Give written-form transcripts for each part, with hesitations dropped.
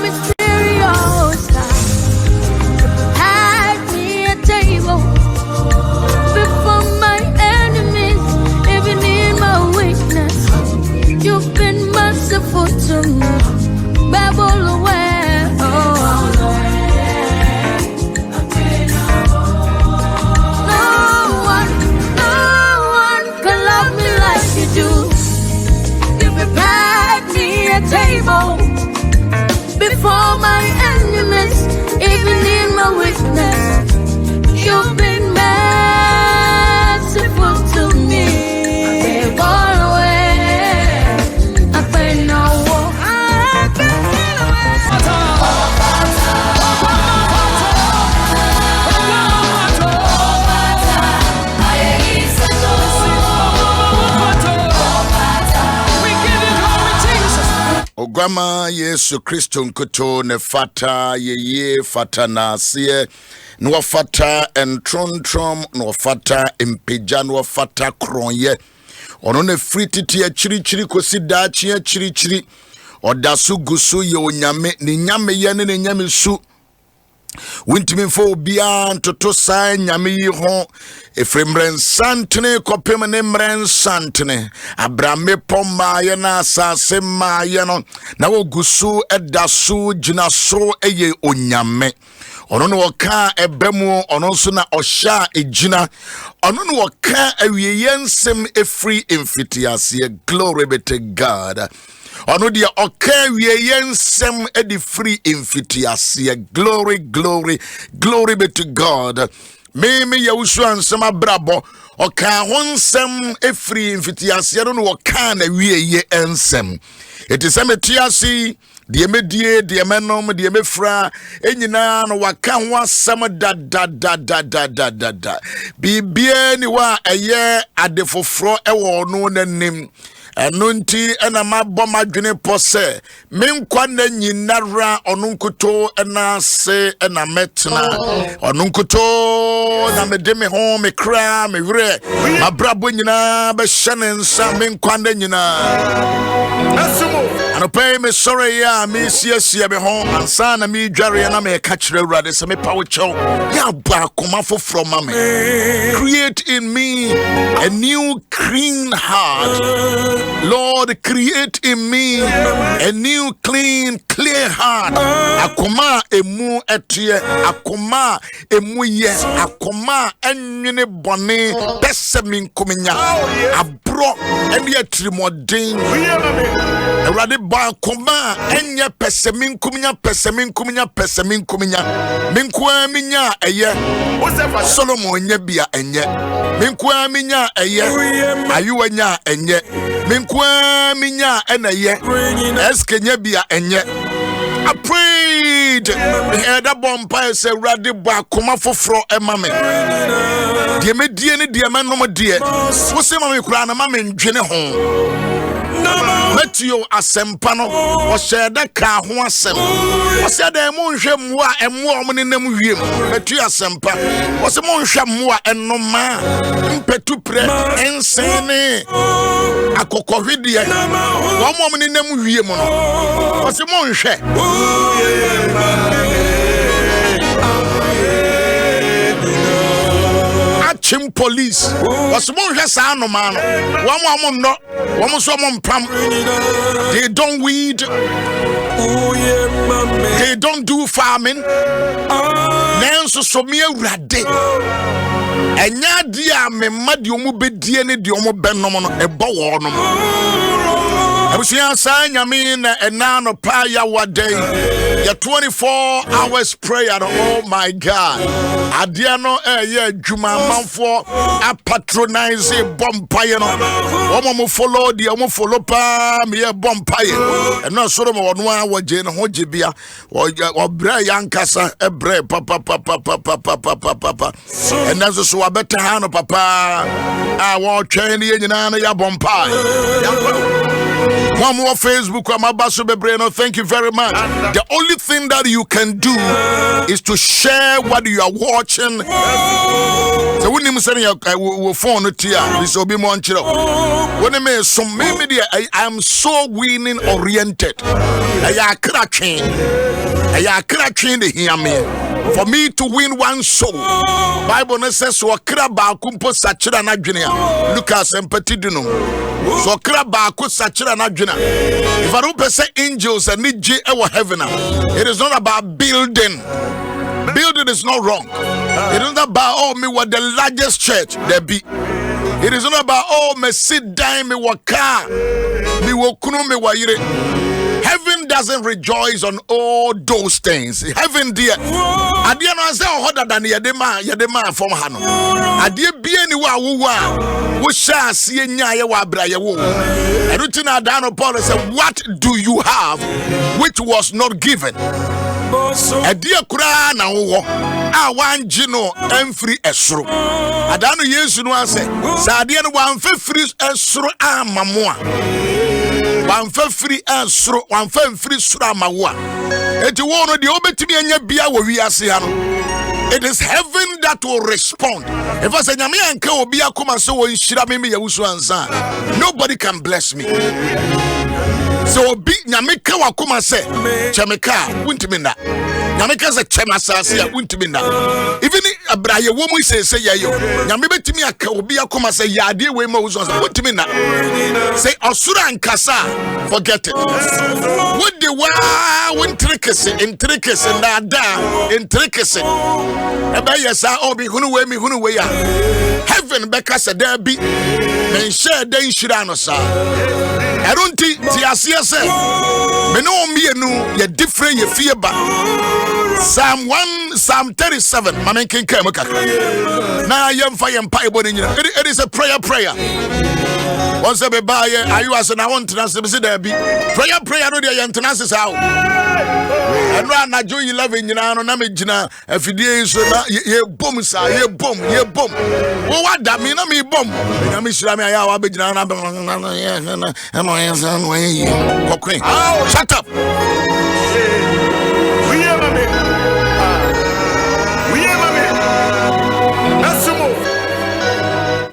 mysterious God. Had me a table before my enemies, even in my weakness. You've been merciful to me. Babble away, oh. No one can love me like you do. You prepared me a table before my enemies, even in my weakness. You've been merciful to me. Babble away, I pray no war. Ogwama Yesu Kristo nkoto ne fata ye fata na sie no wafata entrontrom no wafata empeja no wafata kronye ono ne frititi achiri kosi dachi achiri odasu gusu ye onyame ne nyame ye ne nyame su wintimi fo bia ntoto sa nyame yi ho efremren santene kopem ne mren santene abrame pomma ye na asase ma ye no na wogusu edasu ginaso eye onyame ono no woka ebemu ono nso na osha ejina ono no woka awieyensem efri infitiase. Glory be to God. Ono dia oka wieyensem edi free infitiase. Glory be to God. Me yawusu ansem abrabo oka honsem efri infitiase no woka na wieye ensem. It is emetiasi die medie die menom die mefra enyina no waka ho asem da bibie ni wa eye adefofro ewo no nanim eno nti ena mabọ madwene pose menkwa na nyinara onunkuto ena se ena metna onunkuto na medeme ho me kra me were mabrabo nyina be hyene nsa menkwa na nyina asumo anopay me sorry ya me siesie be ho ansa na me dware na me ka kire urade se me pawo chew ya ba koma foforo ma me. Create in me a new clean heart, Lord. Create in me a new clean clear heart. Akoma emu etie, akoma emu ye, akoma enwene bone pese min kumenya abro ene atrimodin erade ba akoma enye pese min kumenya minkwa minya eye Solomon nya bia enye minkwa minya eye ayuwa nya enye minkwa minya eneye eske nya bia enye. I prayed the head of Bompire say radi ba koma foforo emame die me die ne die me no mo die wo se mame kura na mame ndwene ho Matthew asempa no o sheda ka ho asem o se da emu nhwe mmoa emu o ne nam wiem Matthew asempa o se mo nhwe mmoa enoma mpetu pre ensene akokohwedie wo mo ne nam wiem no o se mo nhwe Chim police was more sa no man one no one so pam. They don't weed, they don't do farming. Nanso so me awurade enya dia me made omu bedie ne de omu benom no ebo wo no abusia sa nyame na enano pa ya wade ya 24 hours prayer. Oh my God, adia no ye adwuma manfo a patronize bompaye no omo follow dia omo follow pa me ye bompaye eno soro mo wono a waje ne ho jebia obra yankasa ebre papa enanso so abeta ha no papa a wo twen ne nyina no ya bompaye One more Facebook, thank you very much. The only thing that you can do is to share what you are watching. So when you say your phone this will be more chill. When I mean some media, I am so winning oriented. I are cracking the hear me. For me to win one soul, Bible says so kraba kumpo sachira na dwene a Lucas empathy dunum. So kraba ko sachira na dwene. If I don't say angels and need J ewo heaven, it is not about building. Building is not wrong. It is not about me what the largest church there be. It is not about me sit down me wa car me wo kunu me wa yire. Heaven doesn't rejoice on all those things. Heaven dear. Adia no say hoda than yedema from hano. Adia bia ni wa wo sha sie nya ye wa bra ye wo. Erutina dano Paul said, what do you have which was not given? Adia kura na wo a wanji no emfiri esoro. Adano Yesu no ase sa adia no wan free esoro amamoa. Wan free esoro wan free sura amawa. Eti wo no de obetimi anya bia wo wiase ha no. It is heaven that will respond. If I say nyame anka obi akoma so wo nhira me ya wusu ansa, nobody can bless me. So obi nyame ka wakoma se chemika wuntimi na. Nyame ka se chemasase ya wuntimi na. Even abraye wo mu say yayo. Nyame betimi aka obi akoma se yade we ma wusu ansa wuntimi na. Say osura ankasa, forget it. What the wa intricacy na da intricacy. Eba yesa obi hunu we ya. Heaven beka se there be men share den shira no sa. Erunti ti asie se me no mienu ye different ye fie ba. Psalm 37 mama kenka mo kakra. Na yemfa yempa ebo ni nyina. It is a prayer. Once be ba ye ayu ase na won tena se be there be. Prayer no de ye tena se sa. Eno anajo 11 nyina no na me gina afidie so na ye bom sa ye bom wo wada me na me bom na me shira me aya wa be gina na okay shut up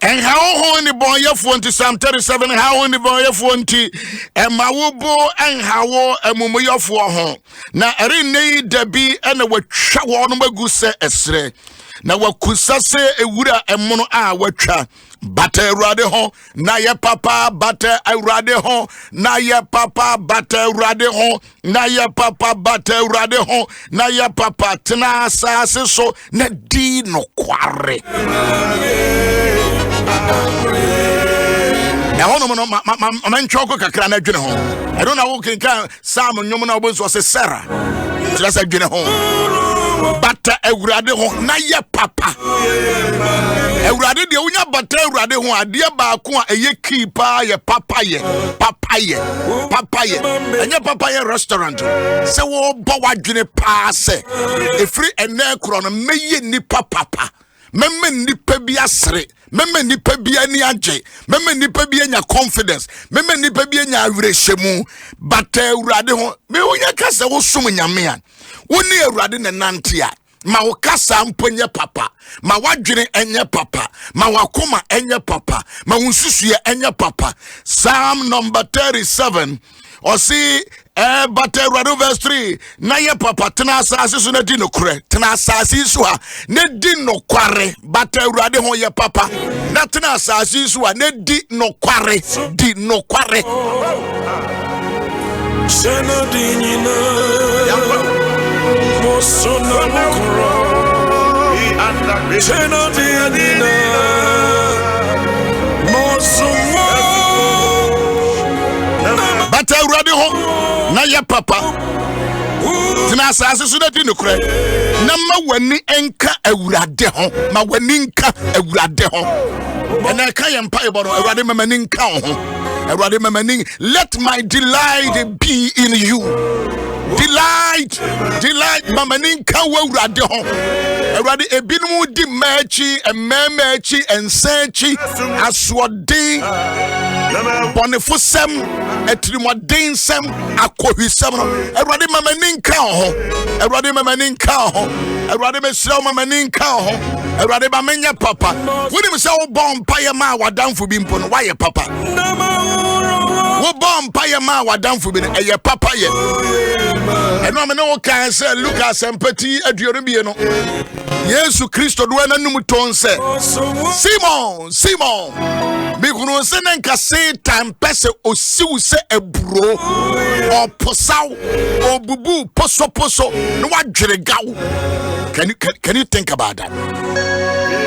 and how on the boy of 20 Psalm 37 how on the boy of 20 and mawubo and how a mumu of war na eri debi and a watcha no magu se esre na wakusa se ewura emono a watcha bata urade ho na ye papa bata urade ho na ye papa bata urade ho na ye papa bata urade ho na ye papa tena asase so na di no kware. I don't know who can Sam and Yoman was a Sarah. Just a dinner home. But a rade home, Naya papa. A rade the unya butter rade home, a dear Bakua, a ye keeper, ye papaya, and your papaya restaurant. So, Bawa Guinea pass a free and necron, a may nipa papa. Meme nipa bi asre, meme nipa bi ani age, meme nipa bi anya confidence, meme nipa bi anya awrehemu, but urade ho me wonya kasa wo som nyame a woni urade ne nante a ma wo kasa mponye papa, ma wadwene enye papa, ma wakoma enye papa, ma wonsusue enye papa. Psalm number 37 or see but verse 3 na ye papa tena asase so na di no kure tena asase so a na di no kware but urade ho ye papa na tena asase so a na di no kware Sena di nyina Mosona mokoro Sena di nyina Mosona but urade ho na ye papa tena asase so na di no kure na ma wani enka awurade ho ma wani nka awurade ho and I can't pay about awurade mamani nka ho. Let my delight be in you. Delight, mamaninka wawrade ho. Awrade ebinu di mechi and memechi and sechi aswode Bonifo sem, etrimodin sem, akohwi sem no. Erade mamani nka ho. Erade mamani nka ho. Erade mesra mamani nka ho. Erade ba menya papa. Woni me se wo bon paye ma wadamfo bi mpo no waye papa. Wo bon paye ma wadamfo bi no eye papa ye. Eno me no kan se Lucas empati aduoro bi no. Yesu Kristo do na num ton se. Simon. Me kunu se nka Satan pese osiw se eburo. Oposaw, obubu poso no wadwere gaw. Can you think about that?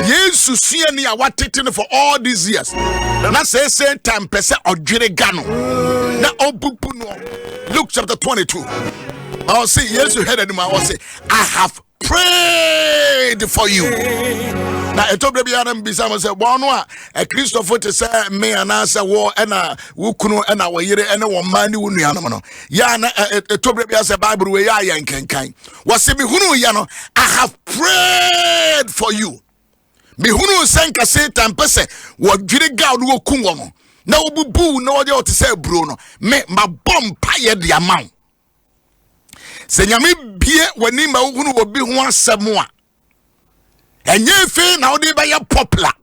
Jesus see ni awatete for all these years. Na say Satan pese odwere ga no. Na obubu no. Luke chapter 22. I'll say Jesus heard him. I say I have prayed for you. Now etobre bi adam bisa mo say bo no a Christopher te say me anasa wo na wo kunu na wo yire na wo mani wo nuanom no ya na etobre bi say Bible we ya yankenkan wo say me hunu ya no I have prayed for you. Me hunu senka Satan pese wo dwire ga wo kun wo no na wo bubu na wo de o te say bro no me ma bom paye de amount. Senyame bie wani ma hunu wo bi ho asem a enye fe na odi ba ya popular,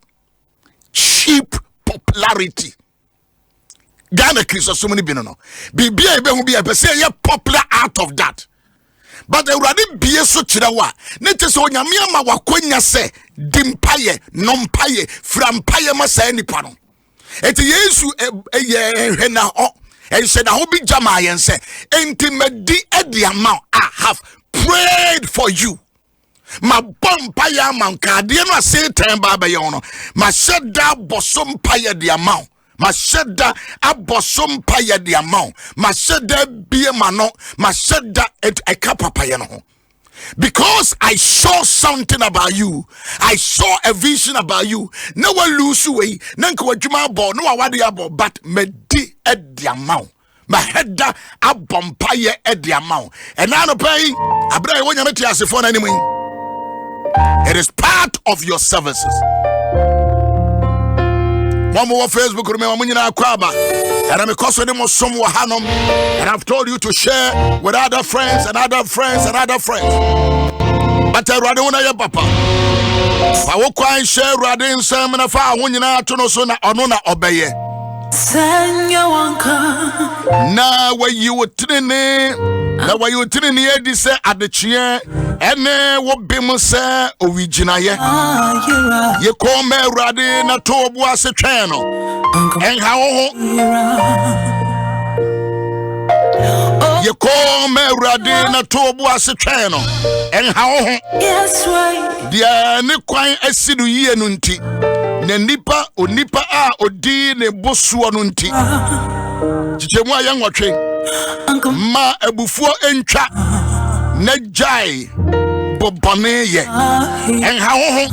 cheap popularity. Ghana Christo so many bin no bibia ebe hu bia pese ye popular out of that. But urade bie so kire wa ne te so onyame ama wakonya se dimpaye nompaye frampaye ma sa nipa no eti Yesu ye hena o and said, I hope be Jamayan say, intimate ediamount. I have prayed for you. My bumpire man, Cardiana Satan Babayono, my shedda bosom paya the amount. My shedda a bosom paya the amount. My shedda be a mano, my shedda at a capapayano. Because I saw something about you, I saw a vision about you. No one lose way, Nanko Jumabo, no awadiabo, but medi at the amount. My head da a bumpire at the amount. And I don't pay a brave when you met your phone anyway. It is part of your services. One more Facebook, remember Munina Kwaba. And I'm because of them was some Wahanum. And I've told you to share with other friends and other friends and other friends. But I rather want your papa. I will quite share Radin Sam and Fa Wunina Tonosona Onona Obeye. Now, where you were training, now where you were training, this at the chair, and what Bimus original. You call me Radin a top was a channel. And how you call me Radin a top was a channel. And how yes, right. The Niquine Asidu Yenunti. Ne nipa onipa a odi ne bosuo no nti chichemu aye nwotwe ma abufuo entwa na jai bobone ye enha ho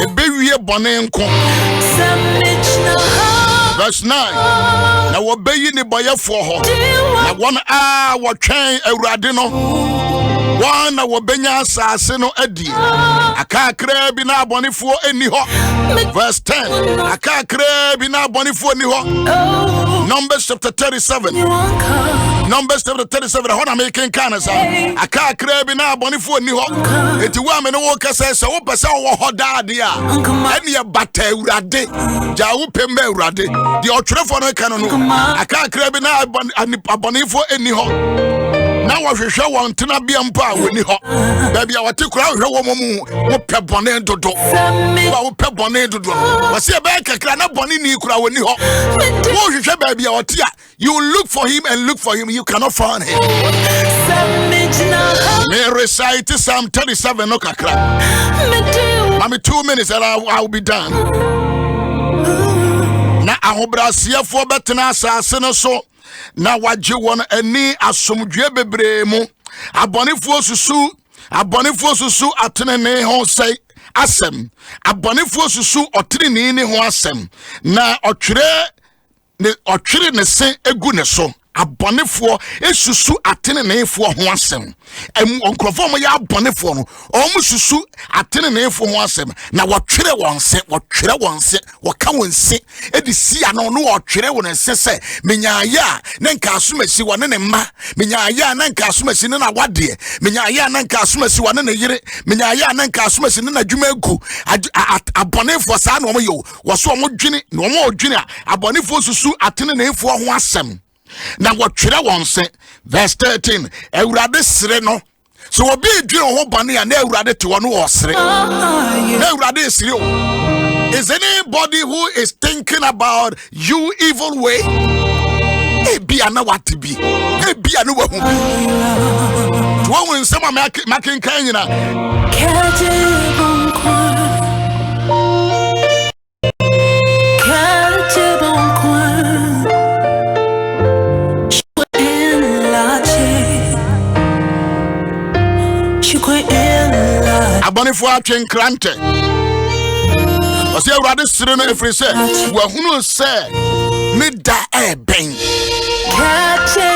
ebewie bone nko. Verse 9 na wo beyi ne boyefo ho na won a wo twen awurade no wana wobenya asase no adi akakra bi na abonefo eni ho. Verse 10 akakra bi na abonefo eni ho. Numbers chapter 37 Numbers chapter 37 ho na making kanasa akakra bi na abonefo eni ho. Eti wa me no wo kasa se wo pese wo ho daade a eni e bata awurade ja wo pembe awurade di otwerefo no kan no akakra bi na abonefo eni ho. Now I will show one tina be ampa woni ho baby I wate kura hwe wo mu wo pe bone dodo ba wo pe bone dodo wa se be kakra na bone ni kura woni ho wo hwe baby I wate you look for him and look for him you cannot find him. Me recite Psalm 37 no kakra mami 2 minutes and I will be done. Na ahobrasiefo betena asase no so na waje won ani asomdwe bebre mu abonefo susu atenene ho sei asem abonefo susu otenene ne ho asem na otwere ne se egu ne so abonefo esusu atenenefo ho asem onkrofo mo ya abonefo no omo susu atenenefo ho asem na wotwere wonse woka wonse edisia no no wotwere wonse se menyaya na nka asomasi wone ne mma menyaya na nka asomasi ne na wade menyaya na nka asomasi wone ne yire menyaya na nka asomasi ne na dwuma egu abonefo sa no mo yo woso mo dwene no mo odwene abonefo susu atenenefo ho asem na wotwere wonse. Verse 13 Ewurade sere no so obi edwene ho bane ya na Ewurade te wono wo sere na Ewurade sere o. Is anybody who is thinking about you evil way? Ebia na what be ebia no wahu to won nsema makin kan nyina abonefo atwen krante ose Ewurade sere no efri se wahunu se meda ben.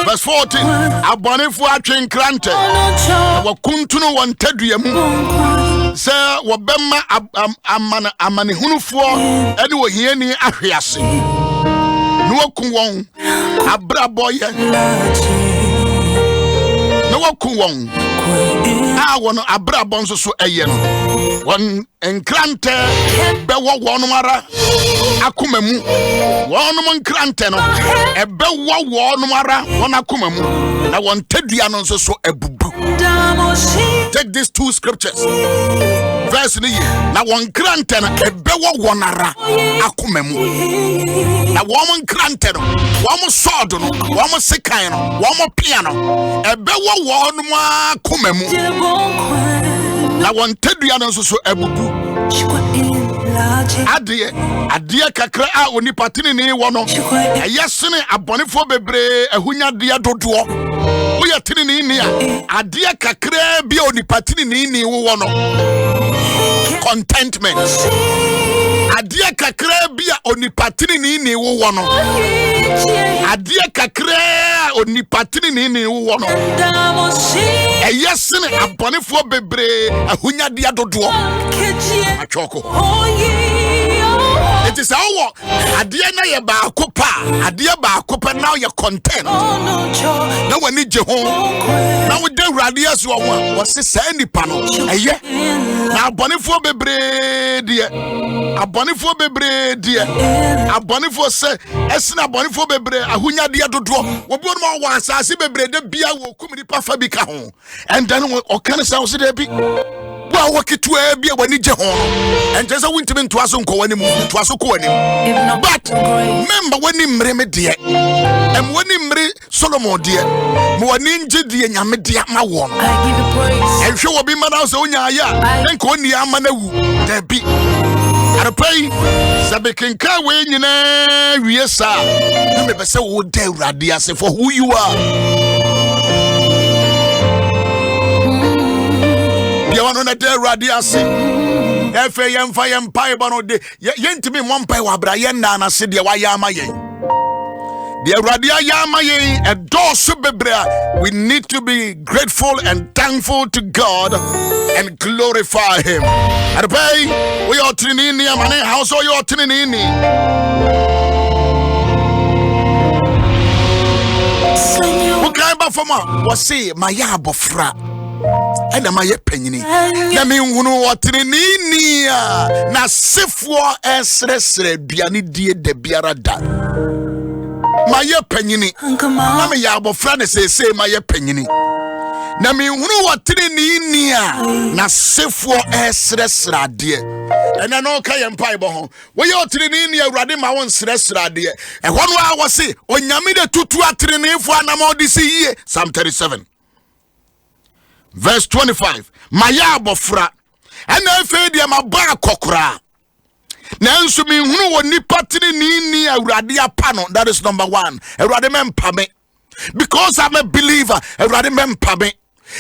Verse 14 abonefo atwen krante wakuntuno wontadua mu se wobema amanehunufo ene wohiani ahwease no wakun won abraboye no wakun won wono abrabon so eye no won enkrante bewo wonomara akomamu wonom enkrante no ebewo wonomara won akomamu na won tadua no so ebubu. Take these two scriptures verse ni na won krante no ebewo wonara akomamu na won enkrante no won sword no won sekan no won piano ebewo wonom akomamu na won tadua no so ebubu. Adie kakra a onipatini ni wono ayesene abonefo bebre ahunya de dodo wo yatini ni a adie kakra bi onipatini ni wono contentment adie kakra bi onipatini ni wono adie kakra onipatini ni wono ayesene abonefo bebre ahunya de dodo achoko. It is our adie na ye ba akopa adie ba akopa now you content na wani je ho na wo de Ewurade aso wo se sa nipa no eye na abonefo bebre die abonefo se esina abonefo bebre ahunya de dodo wo bi no wo asase bebre de bia wo kumiri pa fa bi ka ho and then o kan sa wo se de bi wa wakitu bi wani je ho and just wintimi to aso nko wani mu to aso ko wani but member wani mre me de wani mre Solomon de mo wani nje de nyame de ma wo no I give you praise and hwe obi mana so nya ya nko oni ama na wu da bi arpai sabekenka we nyina wie sa me be se wo da Ewurade ase for who you are. Yawano na de Ewurade ase efe yemfa yempai ba no de yentimi mompai wa bra yen na na se de wa ya amayen de Ewurade ya amayen e do so bebre. We need to be grateful and thankful to God and glorify him. Arpai we are training ni amane house or you are training ni okay ba fama was say maya abofra ena maye panyini na me hunu wotrenini na sefo esresre duane die de biara da maye panyini na me ya abofra ne sese maye panyini na me hunu wotrenini na sefo esresre de ena no ka ye mpai bo ho wo ye wotrenini Ewurade ma won sresre de e hono a wo se onyame de tutu atrenifo anamodisi yie Psalm 37 Verse 25 Maya abofra ena efe dia maba kokora na nso mi hunu woni patini ni Ewurade apa no. That is number 1. Ewurade mempa me because I'm a believer. Ewurade mempa me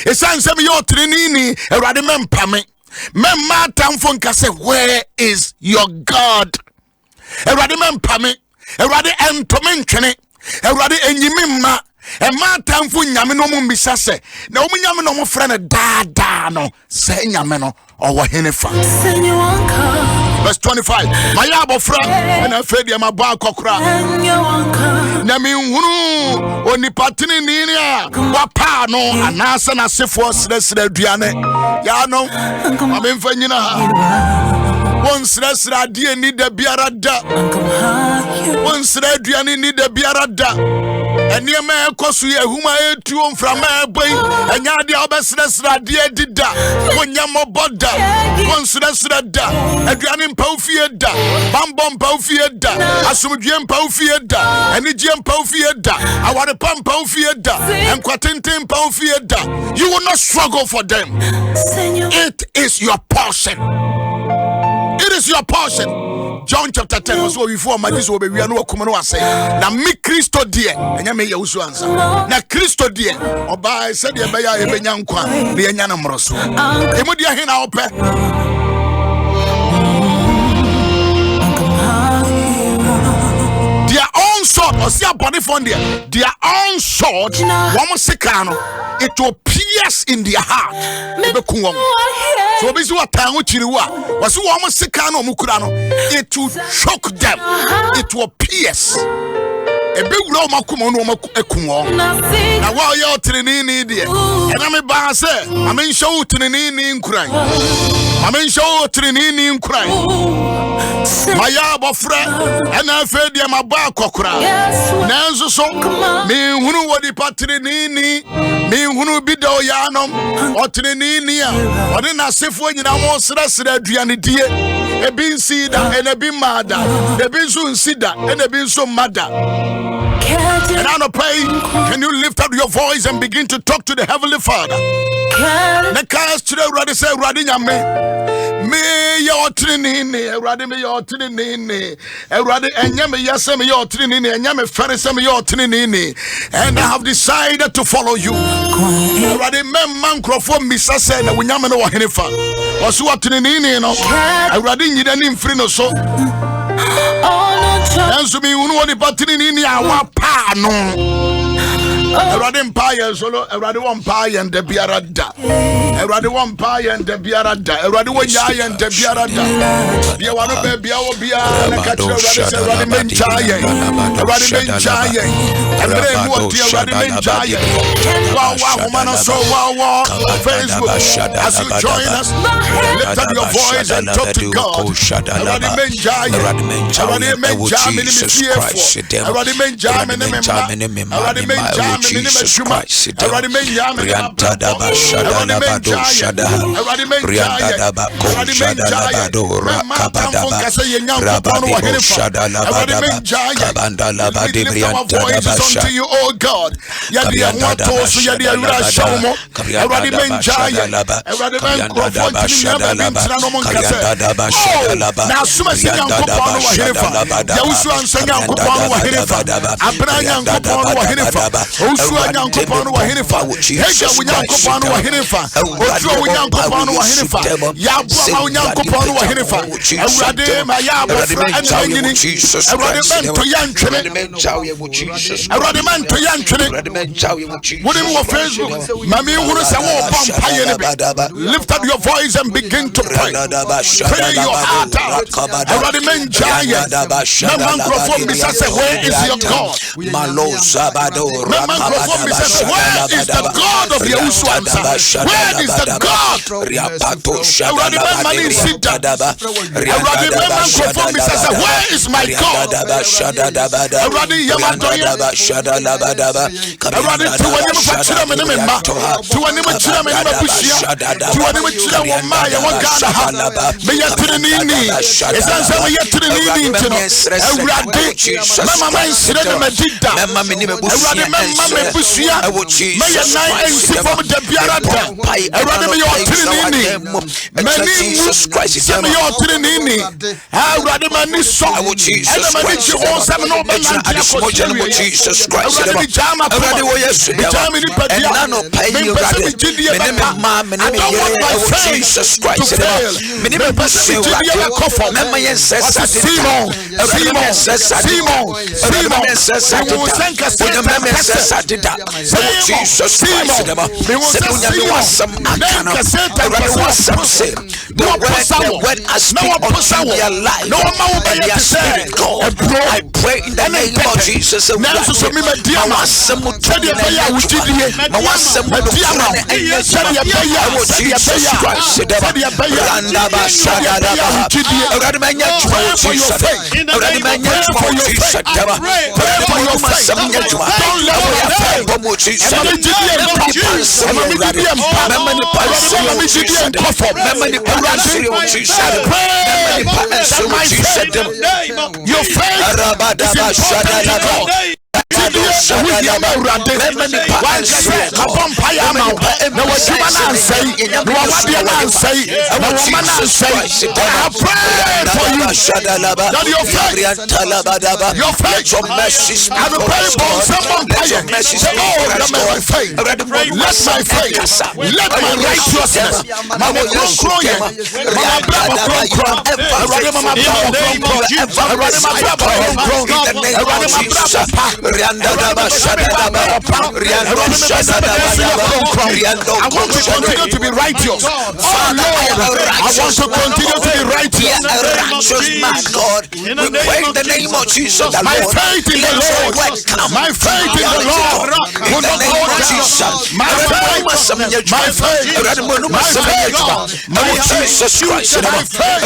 esan se me yo trini Ewurade mempa me memma tamfo nka se where is your God? Ewurade mempa me Ewurade entome ntwene Ewurade enyimi mma E ma tamfo nyame no mbisa se na omu nyame no mo frɛ no da no se nyame no owo henefa. Verse 25. Maya abofra na afedi ma ba akokra. Na mi hunu onipatini ni a wapa no anase na sefo sresre aduane. Ya no amemfa nyina ha. Won sresre ade ni da biara da. Won sresre aduane ni da biara da. Eniema ekosu ye huma etuo mframa eboy enya ade obesresre ade dida wonya moboda wonsresre da aduane mpawfie da bambo mpawfie da asomdwe mpawfie da enigye mpawfie da aware mpawfie da enkwatenten mpawfie da. You will not struggle for them. It is your portion. It is your portion. John chapter 10 so before my this will be no akum no ase na me Kristo die enya me yewusu ansa na Kristo die oba said ye beya e benya nkwa na enya na mroso emu die he na ope their own sword or see body fund their own sword one sika no it will pierce in their heart ebekunwom. So bisu atan uchiriwa wasu wo sika no omukura no it will choke them, it will pierce ebewura omakumo no ekunwo na wa ye otrenini de ena me ba se amensho otrenini nkuran amensho otrenini nkuran maya abofra ena afedi amaba akokura na nso so me hunu wodi patrenini me hunu bido yanom otrenini a ode na sefo nyina mo sresre aduane die ebi nsida ena bi mada ebi nso nsida ena bi nso mada. And I pray, can you lift up your voice and begin to talk to the Heavenly Father? The cast today already say, me your trinini, Radi me your trinini, Radi and Yame Yasame your trinini, and Yame Ferrisame your trinini, and I have decided to follow you. Radi mem microphone Missa said, when Yamano Henifa was what trinini, no, I Radi Yidanim Frino so. Nanso mi unu woni patini ni awa pa no Erade empire solo erade won empire and the biara da erade won empire and the biara da erade won ya and the biara da bia wano be bia wo bia na ka tire erade menchaye emre mu oti erade menchaye wa homa no so wa Facebook as you join us lift up your voice and talk to God erade menchaye Jesus Christ erade menchaye Jesus Christ, Rianta da Bashada Labado Shada, Rianta da Bako Shada Labado Rakabadaba, Rabado Shada Labadaba, Kabanda Labadi Rianta da Basha, you, oh God, Rianta da Bashada Labadaba, Rianta da Bashada Laba, Rianta da Bashada Laba, Rianta da Bashada Laba, Rianta da Bashada Labadaba, Rianta da Bashada Usua nyankopon wa henifa hega nyankopon wa henifa otuo nyankopon wa henifa ya bua nyankopon wa henifa awurade ma ya bofra ananyini awurade mento ya ntwene awurade mento ya ntwene wodi mo Facebook mami huru se wo bompa ye ne lift up your voice and begin to pray your heart out awurade menjaye na microphone bisa se where is your God malo sabado where is the God of Yehoshua? Where is the God? Where is my God? Jesus Christ, dida. Jesus Christ. The word I speak unto their life and their spirit, God. I pray in the name of Jesus. Your faith I want to continue to be righteous. Oh Lord, I want to continue to be righteous. A righteous man, God. We pray in the name of Jesus. My faith in the Lord. My faith in the Lord. In the name of Jesus. My faith. My faith. My faith. My Jesus Christ. My faith.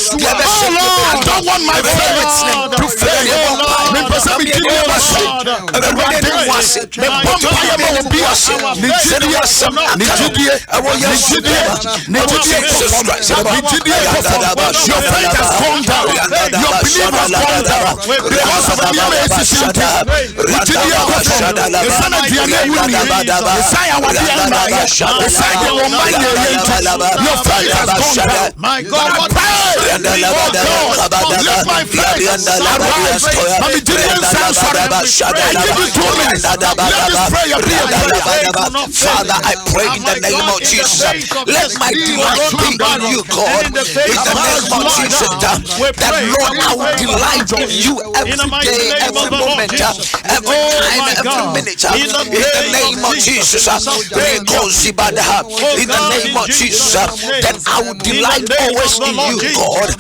I don't want my faith to fail. Your faith has gone down. Your belief has gone down because of the your faith has gone down. My God, I pray. Let my faith arise. I give you 2 minutes. Let this prayer be a prayer. Father, I pray in the name of Jesus. Let my delight be in you, God. In the name of Jesus. That Lord, I will delight in you every day, every moment, every time, every minute. In the name of Jesus. In the name of Jesus. That I will delight always in you, God.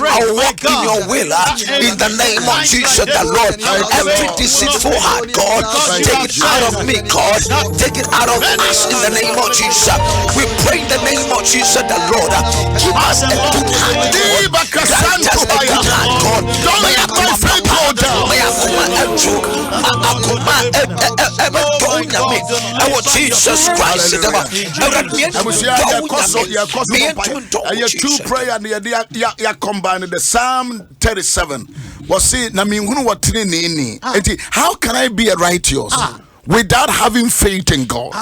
I will walk in your will. In the name of Jesus, the Lord. Every deceitful heart, God, take it out of me, God. Take it out of us in the name of Jesus. We pray in the name of Jesus, the Lord. Give us a good heart, God. Grant us a good heart, God. Don't let my faith go down. Jesus Christ. Two prayer and they combined the Psalm 37. How can I be a righteous without having faith in God?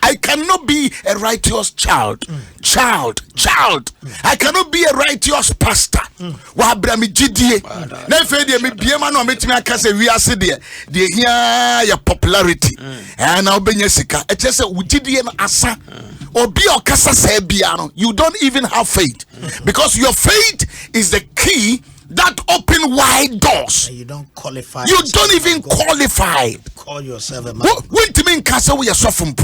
I cannot be a righteous child. I cannot be a righteous pastor. Popularity and you don't even have faith because your faith is the key that open wide doors. You don't qualify. You don't even qualify. Call yourself a man. What do you mean? Casa we are suffering.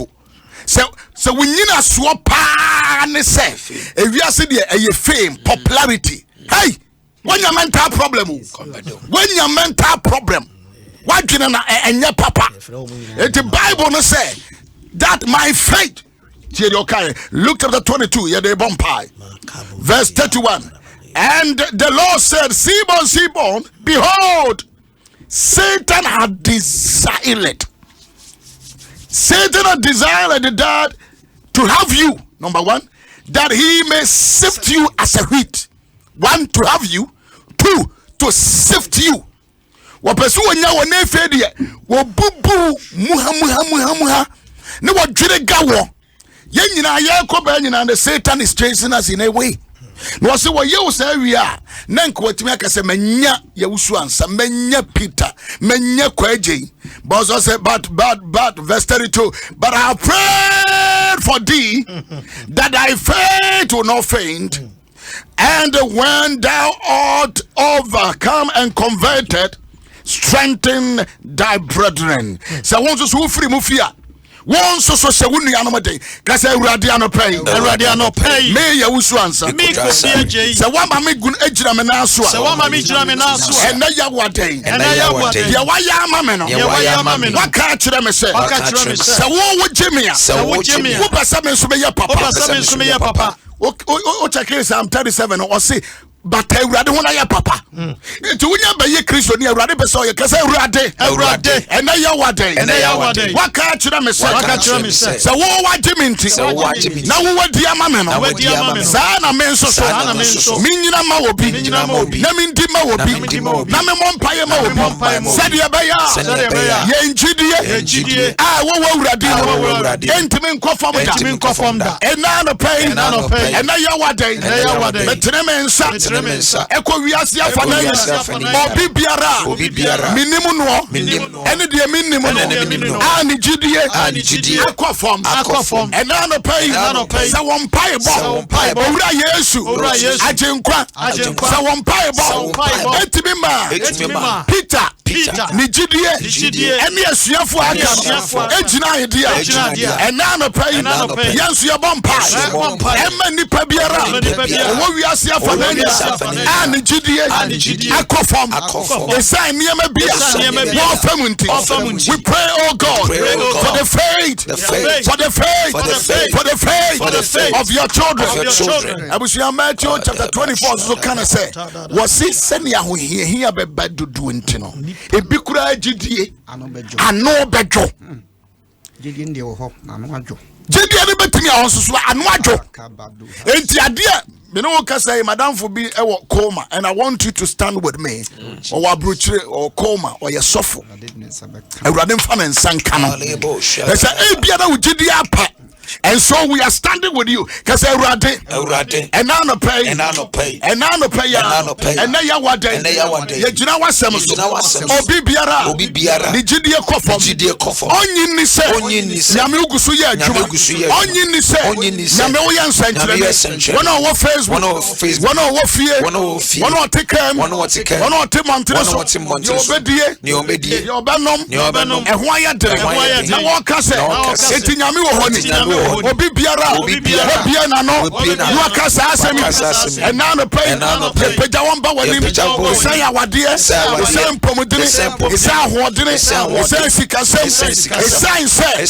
So when you are swap and say, if you are saying a fame, popularity, hey, when your mental problem, why can and your papa? The Bible no say that my faith. Luke chapter 22, verse 31. And the Lord said, Simon, behold, Satan had desired. Satan had desired that to have you, number one, that he may sift you as a wheat. One, to have you. Two, to sift you. Wapesu wanya wane fedie wabubu muha ne wadwire gawo. Yen nyina ye koba nyina, and Satan is chasing us in a way. No say what you say we are. Nank what me aka say manya yewusu ansa manya Peter manya kwaje. But also say but verse 32. But I prayed for thee that thy faith will not faint. And when thou art overcome and converted, strengthen thy brethren. So once you free mufia. One so wunu ya no mede ka say awurade anopay me ya wusu ansa me ko bia say wa ma me gun agira me na so ena ya waden ya wa ya ama me no wa ka kire me say wo gye me wo pesa me so be ya papa o check it Psalm 37 or say but awurade ho na ya papa nti wonya ba ye Kristo ni awurade be so ye ka say awurade ena ya waden wa ka kire me say so wo wa gye me nti na wo wadi ama me no sa na me so me nyina ma obi na me ndi ma obi na me mompaye ma obi said ye be ya ye njidie wo awurade enti me nkofom da ena no pay ena ya waden betre me nsa eko wiase afana obi biara minimu no ene de minimu no ani jidie akofom ena no pay sa won pay bo owura Yesu ajenkwa sa won pay bo etimi ma Peter ni jidie ene asuafo aka ejina hedia ena no pay yansu ye bompa emma nipa biara wo wiase afana and jidie akofom esan niema bia wo famunti we pray oh God for the faith of your children. Abusia Matthew chapter 24 so can say was see send ya ho hia beba dudu ntino ebi kura jidie ano bejo jidie ndi wo ho ano adwo jidie ne betimi ahonsoso ano adwo enti ade me no can say madam for be coma and I want you to stand with me or abrochire or coma or your suffer awurade mfa na nsanka no e say e bia na ugidi apa. And so we are standing with you. Cause awurade and now no pay and now ya wade ye gina wasem so obi biara ni jidie kofom onyin ni se nyame ugusu ye adwuma onyin ni se nyame wo yansankyere wona wo Facebook wona wo fie wona wo tekam wona wo temantre so ni obedie yo banom ehwo ayade na wo ka se eti nyame wo honi obi biara na no you akasa asemi and now the pay peja won wani say awade say mpomudini say ahodini say sikasem say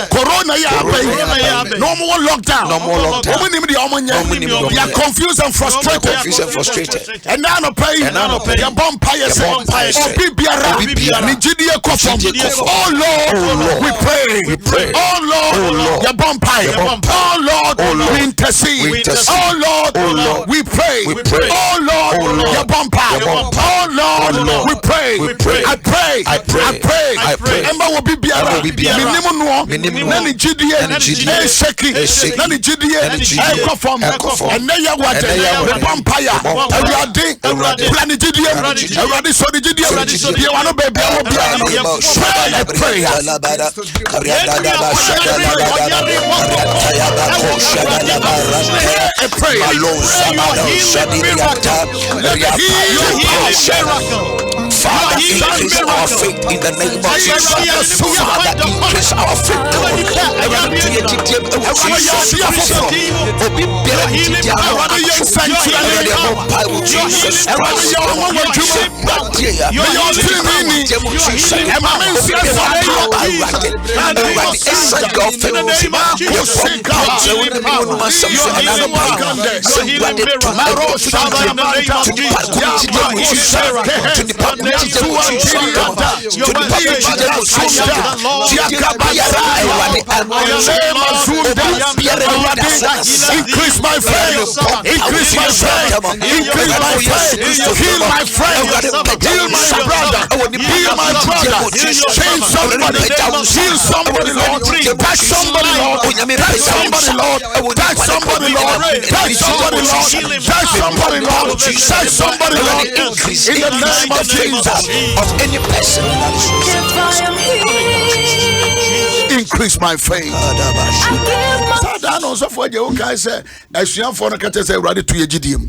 corona ya pay no more lockdown omo nim de omo nya they are confused and frustrated and now the pay ya bompa say obi biara ni jidie kofom oh Lord we pray oh Lord ya oh Lord, we intercede. Oh Lord, we pray. Oh Lord, your bumper. Oh Lord, we pray. I pray. Emma will be biara. Minimum nani jidie, sheki, nani jidie, ekofom, and neya wate, bumpire, awurade, plani jidie, awurade so jidie, be one baby, pray. Father, increase our faith in the name of Jesus. Father, increase our faith. Increase my faith. Increase my faith. Increase my faith. Heal my friend. Heal my brother. Heal my brother. Change somebody. Heal somebody, Lord. Touch somebody, Lord. Touch somebody, Lord. Touch somebody, Lord. Touch somebody, Lord. Touch somebody, Lord. Touch somebody, Lord. In the name of Jesus. Of any person. Increase my faith.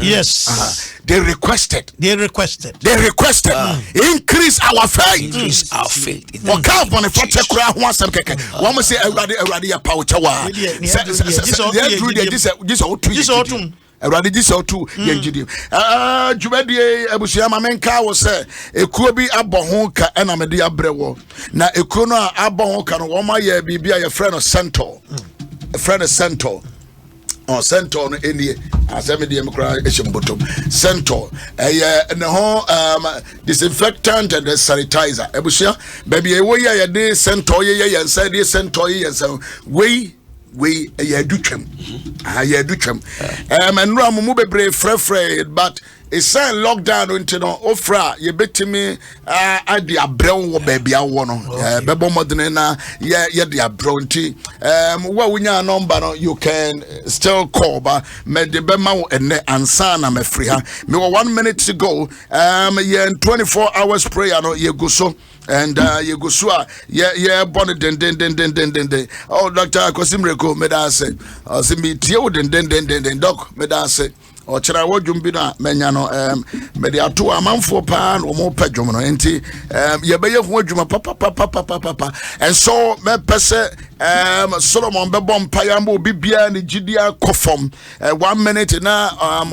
Yes. They requested. Increase our faith. Increase our faith. Awurade gye sɛ otu yɛngidi dwumadie abusua ma menka wo sɛ ekuo bi abɔ ho ka ɛna mede abrɛ wo na ekuo no a abɔ ho ka no wɔn ayɛ bibia yɛ frɛ no centaur centaur no enie asɛm de mekura ehyem bottom centaur ɛyɛ ne ho disinfectant and sanitizer abusua baby ɛwɔ yɛ yɛde centaur yɛ yɛnsa de centaur yɛ yɛnsa we yɛdutwam yɛdutwam ɛnura mu bebree frɛfrɛ but ɛsɛn lockdown nti no ofra yɛbɛtumi ade abrɛw wɔ baabi awɔ no bɛbɔ mɔdene na yɛde abrɛw nti wo wonya number no you can still call but me de bɛma wo ene ansa na mafiri ha me 1 minute to go yɛn 24 hours prayer no yɛgu so and you go so born den oh Dr. Kosimreko me da say say me tie wo den doc me da say o kira wo dwum bi na menya no me de ato amanfo pa na mo pa dwum no enti ye be ye ho adwuma papa and so me pese Solomon be bom pa ya mo bibia ne gidia kofom 1 minute na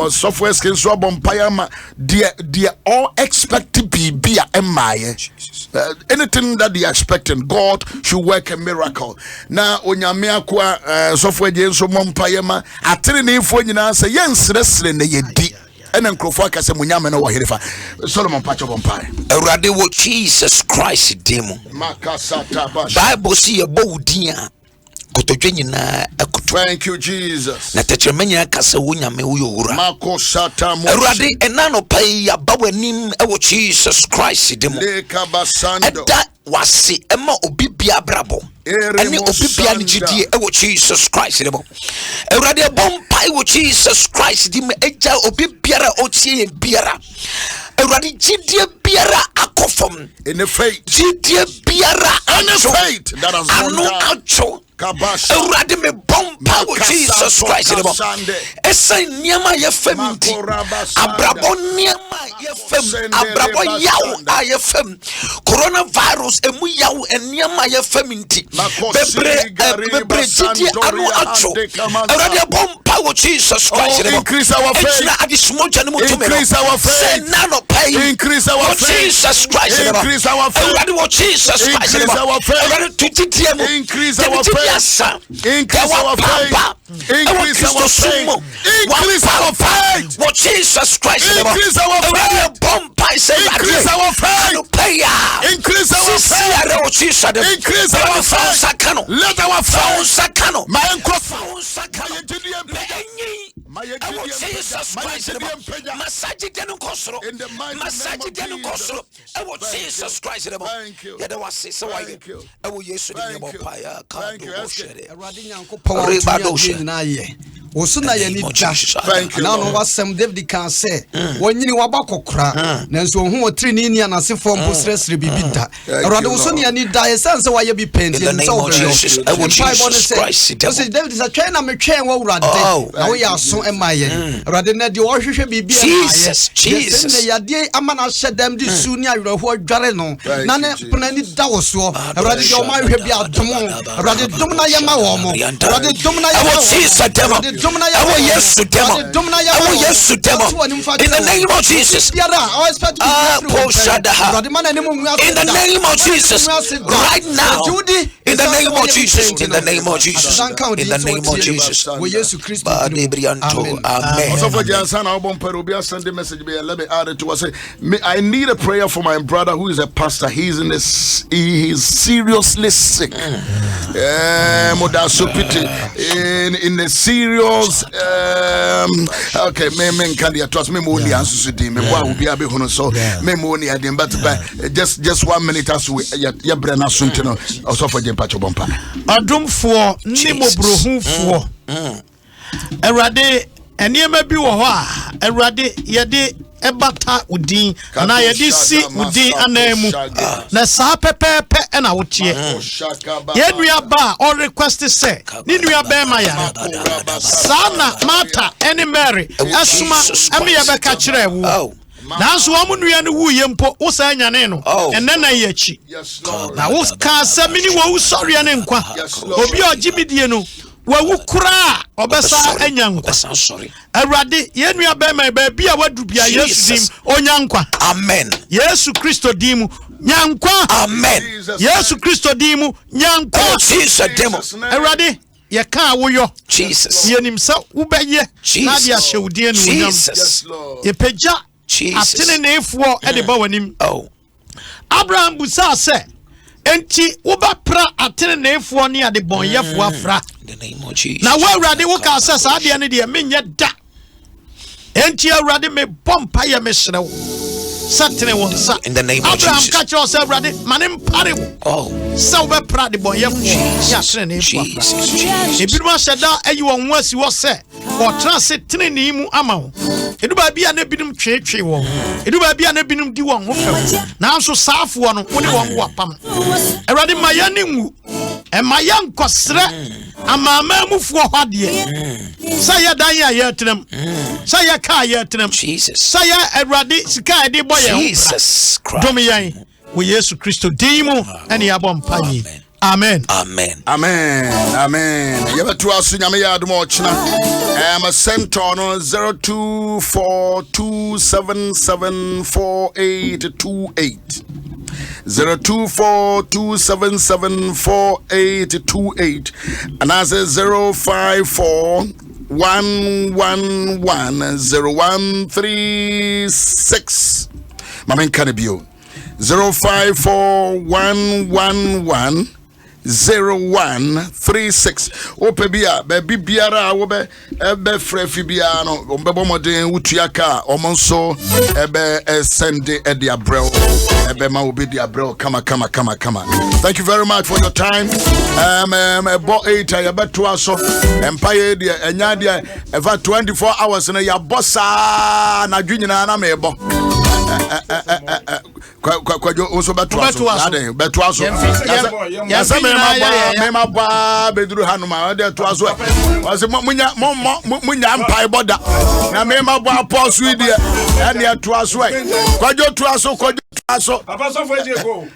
software skin so bom pa ya ma they all expect bibia emaye anything that they expecting God should work a miracle na onyame akwa software je so bom pa ya ma atere ne info nyina say yensresre na yedi ene nkrofo akase munyame na wo herefa Solomon pacho bom pa Awurade wo Jesus Christ demo makasata bash Bible see ye bowdia kotodwe nyina akutu. Thank you Jesus na tetremenya kasa wo nyame wo yowura makosata mo Awurade enano pai abawanim ewo Jesus Christ demo lekabasando eda wase ema obibia brabo ene obibia ngidie ewo Jesus Christ demo Awurade bom pai wo Jesus Christ demo eja obibiara otie biara Awurade gidie biara akofom in the faith gidie biara and the faith that has gone down Awurade me bomba wo Jesus Christ demo esa niema ye fam di abrabo niema ye fam abrabo yawo aye fam coronavirus emu yawo niema ye fam nti bebre gidie anu acho Awurade bomba wo Jesus Christ demo increase our faith increase our faith increase our faith Jesus Christ increase our faith Awurade wo Jesus Christ increase our faith Awurade tutiti mu increase our faith increase our faith increase our faith increase our faith what Jesus Christ increase our faith increase our faith increase our faith increase our faith let our faith Jesus Christ massage denu kosoro massage denu kosoro ewo Jesus Christ ya da wase se waye ewo Yesu ni mo pa ya ka do bo shere Awurade Nyankopɔn na ye osuna ye ni da na no wasem David kan say wonyini wabakokora nanso ohun otri ni ni anasefo mposresre bibida Awurade osuna ni da esense waye bi penti so Jesus Christ David say twen na metwen wo Awurade na wo ya so emaye Awurade na de wo hwehwe bibia Jesus ne yade amana hyedam di su ni awreho adware no na ne pena ni da wo so Awurade de o ma hwehwe bia dom Awurade dom na ye ma wo mo Awurade dom na ye ma wo yes to them. Yes to them. In the name of Jesus. In the name of Jesus. Right now. In the name of Jesus. In the name of Jesus. In the name of Jesus. Amen. Let me add it to us. I need a prayer for my brother who is a pastor. He is seriously sick. In a serious okay, just 1 minute as we also for Jempacho Bompa. Adum for Nimobrohu for Erade and Yema be wa Erade Yade Ebata Udin and I si Udin anemu na sa pepe and I would ye Yenria ba or request say Ninria Bemaya Sana Mata any Mary Asuma Amia Becachre. That's woman we and woo yempo usanya neno and then I yechi. Now was cast mini wo sorry and enqua. Obio Jimmy Dieno. Wa kura obesa enyanko sorry Erade yenua be my baby a wadu bia Yesu dim onyankwa amen Yesu Kristo dimu nyankwa amen Yesu Kristo dimu nyankwa Jesus demo Erade ye ka woyo Jesus yenim sa ubeye na dia hyewdie no onyam ye pagya atene nefuo e de ba wanim Abraham busa se enti uba pra atene nefuo ne ade bonyefo afra in the name of Jesus. na wa urade wo ka asa sa ade ne de menye da enti urade me bompa ye me hrew satene won sa in the name of Abraham Jesus. ka cho sa urade manem pare wo sa wo pra de bonyefo ya atene nefuo ebiruma sheda ayi won ho asi wo se o transe tene ni mu ama wo eduba bia na binum twetwe wo eduba bia na binum di won ho fe na so saafo no wo ne won wo apam urade ma ya ne nwu e ma ya nkosre amama mufuo hwade say ya dan ya yetrem say ya ka yetrem Jesus say ya urade sika de boye Jesus Christ domi yan wo Yesu Kristo dimu ene ya bom pani amen amen amen amen yebetu asu nyame ya adom ochina a center no 0242774828 0242774828 and I say 054110136 Mamen Kanebio 054110136 opebia baby biara wo be frefi bia no ombebo modern wutuaka omonso ebe send e dia brel ebe ma obi dia brel kama. Thank you very much for your time. About 8 ya beto aso empire dia enya dia eva 24 hours na ya bossa na dwunyina na mebo kwa also beto aso mema ba beduru hanuma de to aso wase munya mpai boda na mema ba apostle die na to aso kwajo to aso papa so for go